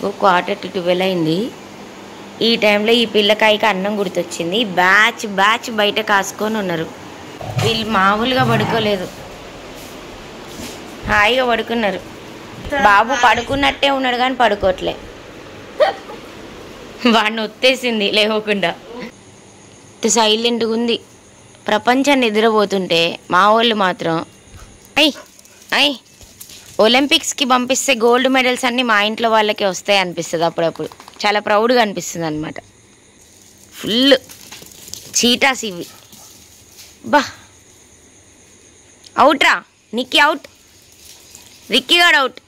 1:45 అయింది. ఈ టైంలో ఈ పిల్లకాయకి అన్నం గుర్తొచ్చింది. బ్యాచ్ బ్యాచ్ బయట కాసుకొని ఉన్నారు. వీళ్ళు మామూలుగా పడుకోలేదు, హాయిగా పడుకున్నారు. బాబు పడుకున్నట్టే ఉన్నాడు కానీ పడుకోవట్లే. వాడిని ఒత్తేసింది లేవకుండా. సైలెంట్గా ఉంది. ప్రపంచాన్ని నిద్రపోతుంటే మా వాళ్ళు మాత్రం ఒలింపిక్స్కి పంపిస్తే గోల్డ్ మెడల్స్ అన్నీ మా ఇంట్లో వాళ్ళకే వస్తాయి అనిపిస్తుంది. అప్పుడప్పుడు చాలా ప్రౌడ్గా అనిపిస్తుంది అనమాట. ఫుల్ చీటాస్ ఇవి. బా అవుట్రా, నిక్కీ అవుట్, రిక్కీ గాడు అవుట్.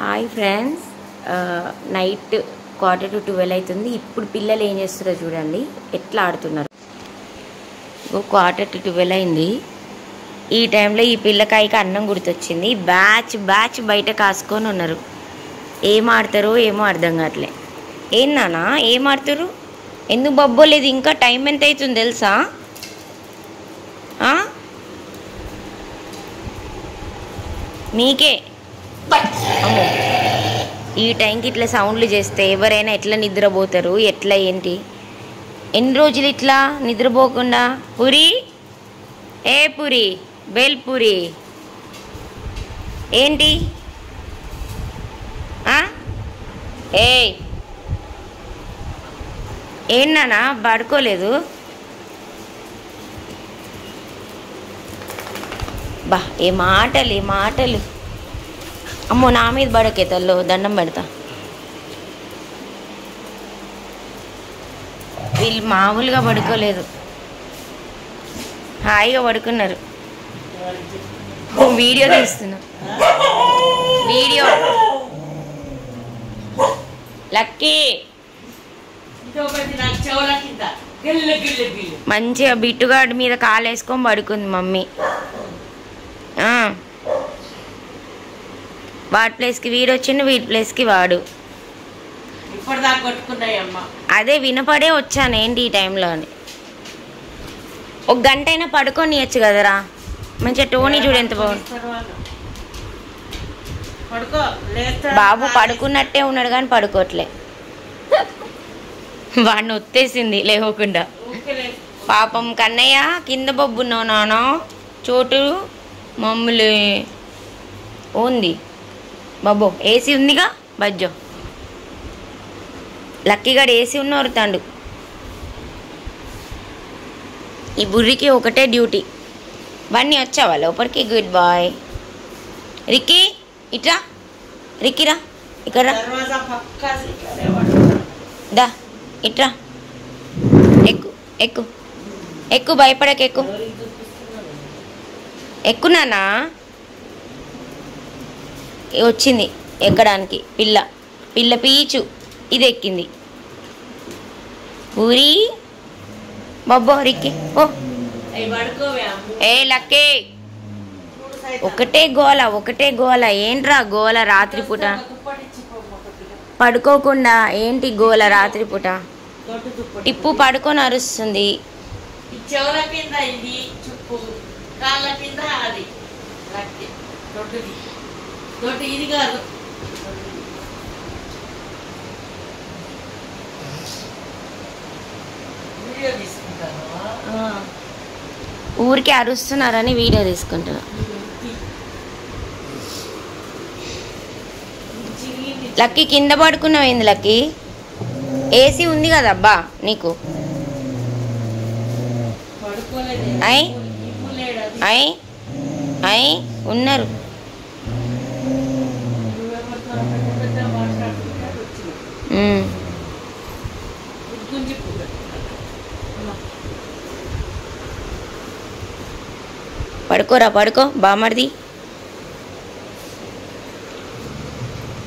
హాయ్ ఫ్రెండ్స్, నైట్ 1:45 అవుతుంది. ఇప్పుడు పిల్లలు ఏం చేస్తారో చూడండి, ఎట్లా ఆడుతున్నారు. 1:45 అయింది. ఈ టైంలో ఈ పిల్లకాయకి అన్నం గుర్తొచ్చింది. బ్యాచ్ బ్యాచ్ బయట కాసుకొని ఉన్నారు. ఏం ఆడతారో ఏమో అర్థం కావట్లే. ఏం నానా ఏం ఆడతారు? ఎందుకు బబ్బోలేదు? ఇంకా టైం ఎంత అవుతుంది తెలుసా? మీకే అమ్మో, ఈ టైంకి ఇట్లా సౌండ్లు చేస్తే ఎవరైనా ఎట్లా నిద్రపోతారు? ఎట్లా ఏంటి? ఎన్ని రోజులు ఇట్లా నిద్రపోకుండా? పూరి, ఏ పూరి, బేల్పూరి ఏంటి? ఏంటన్నా పడుకోలేదు? బా ఏ మాటలు, ఏ మాటలు. అమ్మో, నా మీద పడకే తల్లో, దండం పెడతా. వీళ్ళు మామూలుగా పడుకోలేదు, హాయిగా పడుకున్నారు. వీడియో తీస్తున్నా, వీడియో. లక్కీ మంచిగా బిట్టుగాడి మీద కాలేసుకొని పడుకుంది మమ్మీ. వాడి ప్లేస్కి వీడు వచ్చిండు, వీడి ప్లేస్కి వాడు. అదే వినపడే వచ్చాను ఏంటి ఈ టైంలో అని. ఒక గంట అయినా పడుకొని ఇవ్వచ్చు కదరా. మంచిగా టోనీ చూడు ఎంత బాగుంది. బాబు పడుకున్నట్టే ఉన్నాడు కానీ పడుకోవట్లే. వాడిని ఒత్తేసింది లేవకుండా. పాపం కన్నయ్య కింద బొబ్బున్నావు నాన్న, చోటు మమ్మల్ని ఉంది బాబో. ఏసీ ఉందిగా బజ్జో. లక్కీగాడు ఏసీ ఉన్నవారు తాండు. ఈ బుర్రికి ఒకటే డ్యూటీ. బన్నీ వచ్చావా లోపలికి? Good bye. రిక్కీ ఇట్రా, రిక్కీరా ఇక్కడ దా, ఇట్రా, ఎక్కు ఎక్కు ఎక్కు, భయపడక ఎక్కు, ఎక్కునానా. వచ్చింది ఎక్కడానికి పిల్ల, పిల్ల పీచు. ఇది ఎక్కింది. ఊరి బొబ్బో రిక్కి. ఓ ఏ లక్కీ, ఒకటే గోల, ఒకటే గోల. ఏంట్రా గోల రాత్రిపూట? పడుకోకుండా ఏంటి గోల రాత్రిపూట? టిప్పు పడుకొని అరుస్తుంది. ఊరికే అరుస్తున్నారని వీడియో తీసుకుంటున్నా. లక్కీ కింద పడుకున్నావు ఏంది లక్కీ? ఏసీ ఉంది కదబ్బా నీకు. అయ్ అయ్ అయ్ ఉన్నారు. పడుకోరా, పడుకో బామర్ది.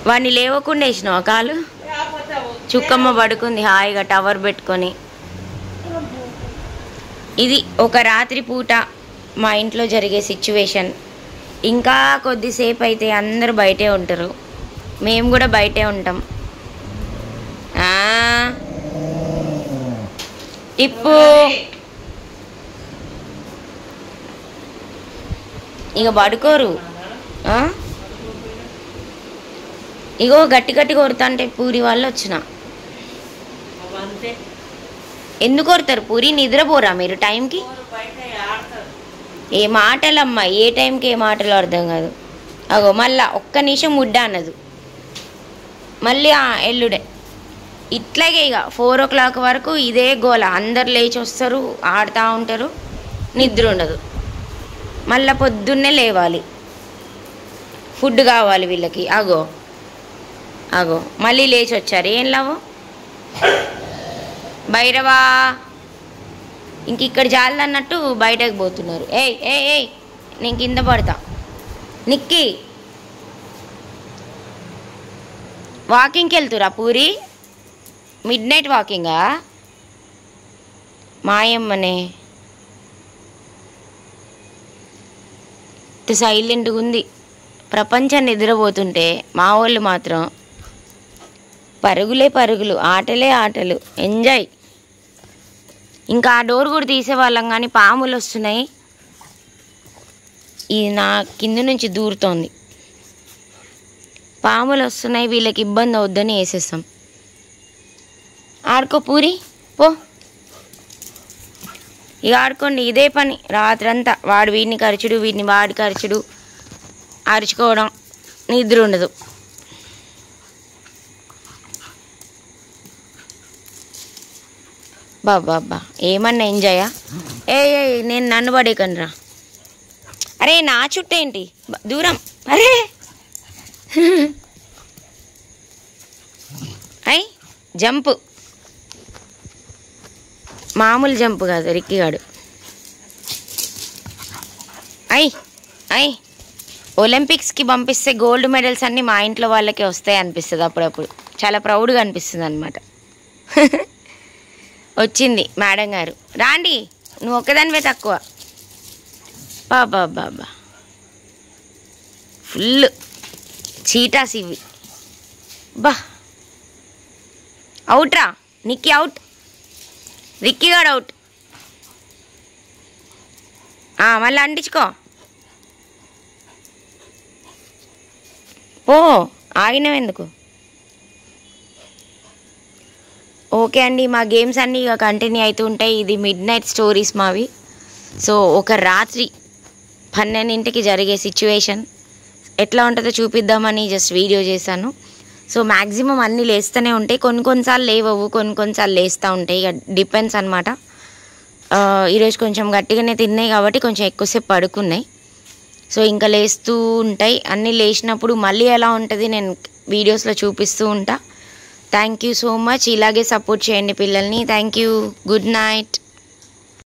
వాడిని లేవకుండా వేసినావు కాలు. చుక్కమ్మ పడుకుంది హాయిగా టవర్ పెట్టుకొని. ఇది ఒక రాత్రి పూట మా ఇంట్లో జరిగే సిచ్యువేషన్. ఇంకా కొద్దిసేపు అయితే అందరూ బయటే ఉంటారు, మేము కూడా బయటే ఉంటాం. టిప్పు ఇక పడుకోరు. ఇగో గట్టి గట్టి కొడతా అంటే పూరి వాళ్ళు వచ్చిన. ఎందుకు కొడతారు పూరి? నిద్రపోరా మీరు టైంకి? ఏ మాటలమ్మా, ఏ టైంకి ఏ మాటలు అర్థం కాదు. అగో మళ్ళా ఒక్క నిమిషం ముడ్డ అన్నదు, మళ్ళీ ఎల్లుడే. ఇట్లాగే ఇక 4 o'clock వరకు ఇదే గోల. అందరు లేచి వస్తారు, ఆడుతూ ఉంటారు, నిద్ర ఉండదు. మళ్ళీ పొద్దున్నే లేవాలి, ఫుడ్ కావాలి వీళ్ళకి. అగో అగో మళ్ళీ లేచి వచ్చారు. ఏం లాభం? భైరవా ఇంక ఇక్కడ జాలన్నట్టు బయటకు పోతున్నారు. ఏయ్ ఏయ్ ఏయ్ నేను కింద పడతా. నిక్కి వాకింగ్కి వెళ్తురా పూరి? మిడ్ నైట్ వాకింగా? మాయమ్మనే సైలెంట్గా ఉంది. ప్రపంచం నిద్రపోతుంటే మా వాళ్ళు మాత్రం పరుగులే పరుగులు, ఆటలే ఆటలు, ఎంజాయ్. ఇంకా ఆ డోర్ కూడా తీసేవాళ్ళం కానీ పాములు వస్తున్నాయి. ఇది నా కింద నుంచి దూరుతోంది. పాములు వస్తున్నాయి, వీళ్ళకి ఇబ్బంది అవుద్దని వేసేస్తాం. ఆడుకో పూరి పో, ఇక ఆడుకోండి. ఇదే పని రాత్రంతా. వాడు వీడిని ఖర్చుడు, వీడిని వాడి ఖర్చుడు, అరుచుకోవడం, నిద్ర ఉండదు. బాబా ఏమన్నా ఎంజాయా? ఏ నేను నన్ను పడేకండి రా. అరే నా చుట్టేంటి దూరం? అరే అయ్ జంపు, మామూలు జంపు కాదు రిక్కిగాడు. అయ్ ఒలింపిక్స్కి పంపిస్తే గోల్డ్ మెడల్స్ అన్నీ మా ఇంట్లో వాళ్ళకే వస్తాయి అనిపిస్తుంది అప్పుడప్పుడు. చాలా ప్రౌడ్గా అనిపిస్తుంది అనమాట. వచ్చింది మేడం గారు. రాండి, నువ్వు ఒక్కదానివే తక్కువ. బాబా ఫుల్ చీటాస్ ఇవి. బా అవుట్ రా. నిక్కి అవుట్, రిక్కిగాడు అవుట్. మళ్ళీ అంటించుకో. ఓ ఆగినావు ఎందుకు? ఓకే అండి, మా గేమ్స్ అన్నీ ఇక కంటిన్యూ అవుతూ ఉంటాయి. ఇది మిడ్ నైట్ స్టోరీస్ మావి. సో ఒక రాత్రి 12ంటికి జరిగే సిచ్యువేషన్ ఎట్లా ఉంటుందో చూపిద్దామని జస్ట్ వీడియో చేశాను. సో మ్యాక్సిమం అన్నీ లేస్తూనే ఉంటాయి, కొన్నిసార్లు లేవవు, కొన్నిసార్లు లేస్తూ ఉంటాయి. ఇక డిపెండ్స్ అనమాట. ఈరోజు కొంచెం గట్టిగానే తిన్నాయి కాబట్టి కొంచెం ఎక్కువసేపు పడుకున్నాయి. సో ఇంకా లేస్తూ ఉంటాయి. అన్నీ లేచినప్పుడు మళ్ళీ ఎలా ఉంటుంది నేను వీడియోస్లో చూపిస్తూ ఉంటా. Thank you so much. ఇలాగే సపోర్ట్ చేయండి పిల్లల్ని. Thank you. Good night.